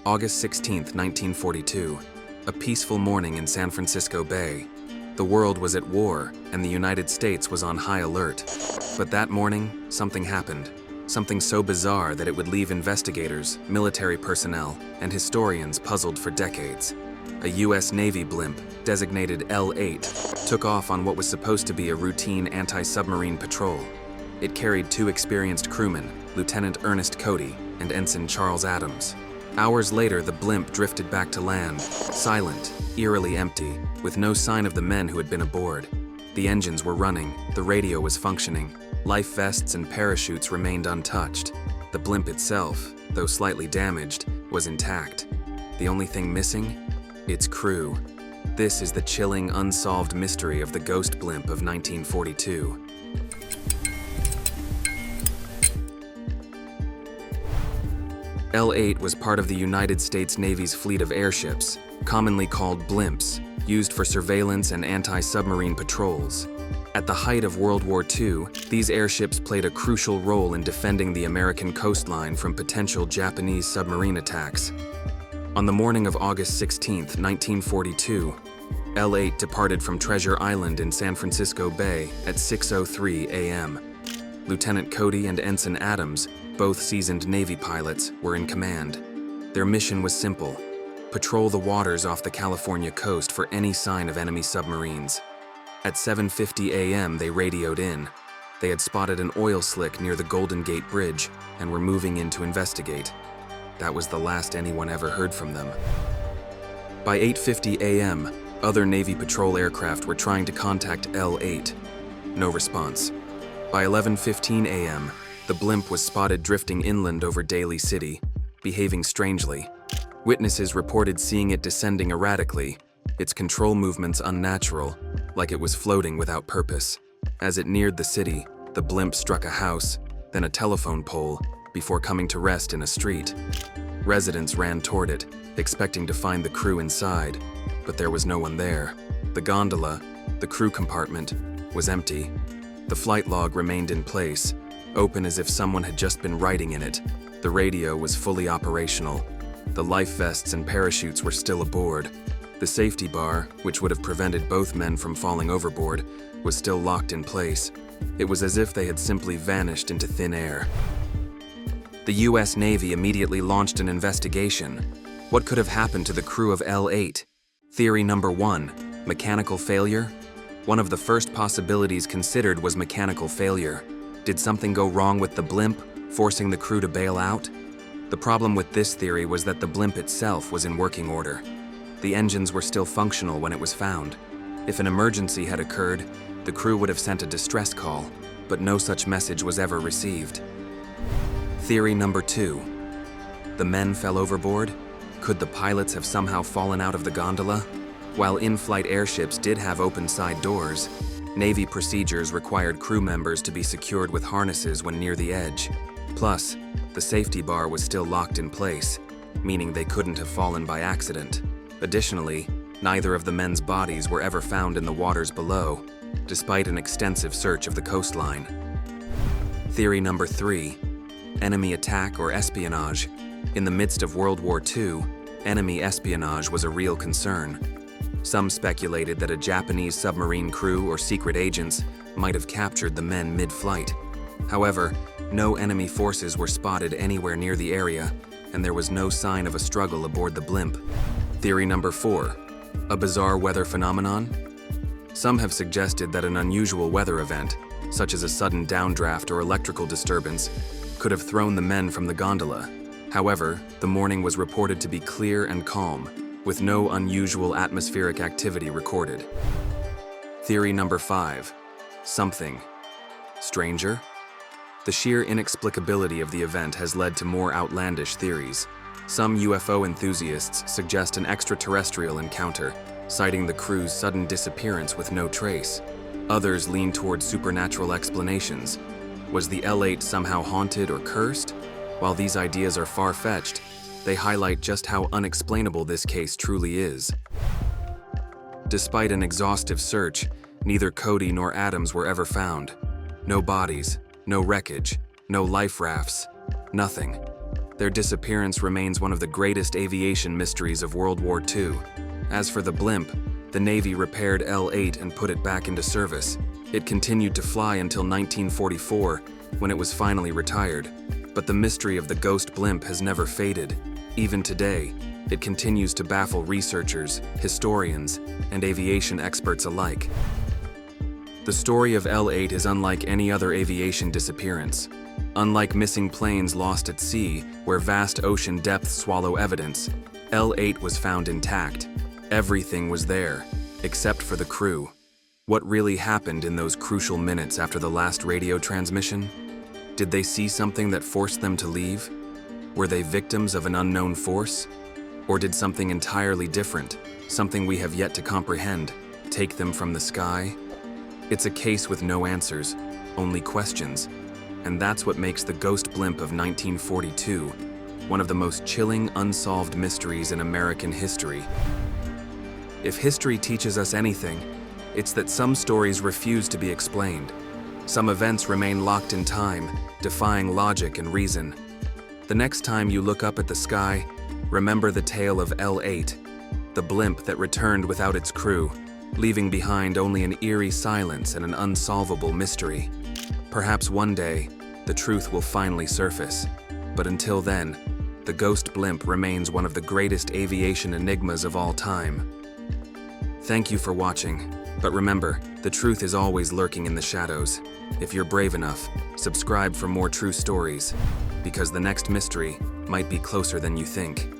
August 16, 1942. A peaceful morning in San Francisco Bay. The world was at war, and the United States was on high alert. But that morning, something happened. Something so bizarre that it would leave investigators, military personnel, and historians puzzled for decades. A U.S. Navy blimp, designated L-8, took off on what was supposed to be a routine anti-submarine patrol. It carried two experienced crewmen, Lieutenant Ernest Cody and Ensign Charles Adams. Hours later, the blimp drifted back to land, silent, eerily empty, with no sign of the men who had been aboard. The engines were running, the radio was functioning, life vests and parachutes remained untouched. The blimp itself, though slightly damaged, was intact. The only thing missing? Its crew. This is the chilling, unsolved mystery of the Ghost Blimp of 1942. L-8 was part of the United States Navy's fleet of airships, commonly called blimps, used for surveillance and anti-submarine patrols. At the height of World War II, these airships played a crucial role in defending the American coastline from potential Japanese submarine attacks. On the morning of August 16, 1942, L-8 departed from Treasure Island in San Francisco Bay at 6:03 a.m. Lieutenant Cody and Ensign Adams, both seasoned Navy pilots, were in command. Their mission was simple: patrol the waters off the California coast for any sign of enemy submarines. At 7:50 a.m., they radioed in. They had spotted an oil slick near the Golden Gate Bridge and were moving in to investigate. That was the last anyone ever heard from them. By 8:50 a.m., other Navy patrol aircraft were trying to contact L-8. No response. By 11:15 a.m., the blimp was spotted drifting inland over Daly City, behaving strangely. Witnesses reported seeing it descending erratically, its control movements unnatural, like it was floating without purpose. As it neared the city, the blimp struck a house, then a telephone pole, before coming to rest in a street. Residents ran toward it, expecting to find the crew inside, but there was no one there. The gondola, the crew compartment, was empty. The flight log remained in place, open as if someone had just been writing in it. The radio was fully operational. The life vests and parachutes were still aboard. The safety bar, which would have prevented both men from falling overboard, was still locked in place. It was as if they had simply vanished into thin air. The U.S. Navy immediately launched an investigation. What could have happened to the crew of L-8? Theory number 1, mechanical failure? One of the first possibilities considered was mechanical failure. Did something go wrong with the blimp, forcing the crew to bail out? The problem with this theory was that the blimp itself was in working order. The engines were still functional when it was found. If an emergency had occurred, the crew would have sent a distress call, but no such message was ever received. Theory number 2. The men fell overboard? Could the pilots have somehow fallen out of the gondola? While in-flight airships did have open side doors, Navy procedures required crew members to be secured with harnesses when near the edge. Plus, the safety bar was still locked in place, meaning they couldn't have fallen by accident. Additionally, neither of the men's bodies were ever found in the waters below, despite an extensive search of the coastline. Theory number 3. Enemy attack or espionage. In the midst of World War II, enemy espionage was a real concern. Some speculated that a Japanese submarine crew or secret agents might have captured the men mid-flight. However, no enemy forces were spotted anywhere near the area, and there was no sign of a struggle aboard the blimp. Theory number 4. A bizarre weather phenomenon? Some have suggested that an unusual weather event, such as a sudden downdraft or electrical disturbance, could have thrown the men from the gondola. However, the morning was reported to be clear and calm, with no unusual atmospheric activity recorded. Theory number 5. Something. Stranger? The sheer inexplicability of the event has led to more outlandish theories. Some UFO enthusiasts suggest an extraterrestrial encounter, citing the crew's sudden disappearance with no trace. Others lean toward supernatural explanations. Was the L-8 somehow haunted or cursed? While these ideas are far-fetched, they highlight just how unexplainable this case truly is. Despite an exhaustive search, neither Cody nor Adams were ever found. No bodies, no wreckage, no life rafts, nothing. Their disappearance remains one of the greatest aviation mysteries of World War II. As for the blimp, the Navy repaired L-8 and put it back into service. It continued to fly until 1944, when it was finally retired. But the mystery of the Ghost Blimp has never faded. Even today, it continues to baffle researchers, historians, and aviation experts alike. The story of L-8 is unlike any other aviation disappearance. Unlike missing planes lost at sea, where vast ocean depths swallow evidence, L-8 was found intact. Everything was there, except for the crew. What really happened in those crucial minutes after the last radio transmission? Did they see something that forced them to leave? Were they victims of an unknown force? Or did something entirely different, something we have yet to comprehend, take them from the sky? It's a case with no answers, only questions. And that's what makes the Ghost Blimp of 1942 one of the most chilling, unsolved mysteries in American history. If history teaches us anything, it's that some stories refuse to be explained. Some events remain locked in time, defying logic and reason. The next time you look up at the sky, remember the tale of L-8, the blimp that returned without its crew, leaving behind only an eerie silence and an unsolvable mystery. Perhaps one day, the truth will finally surface. But until then, the Ghost Blimp remains one of the greatest aviation enigmas of all time. Thank you for watching, but remember, the truth is always lurking in the shadows. If you're brave enough, subscribe for more true stories, because the next mystery might be closer than you think.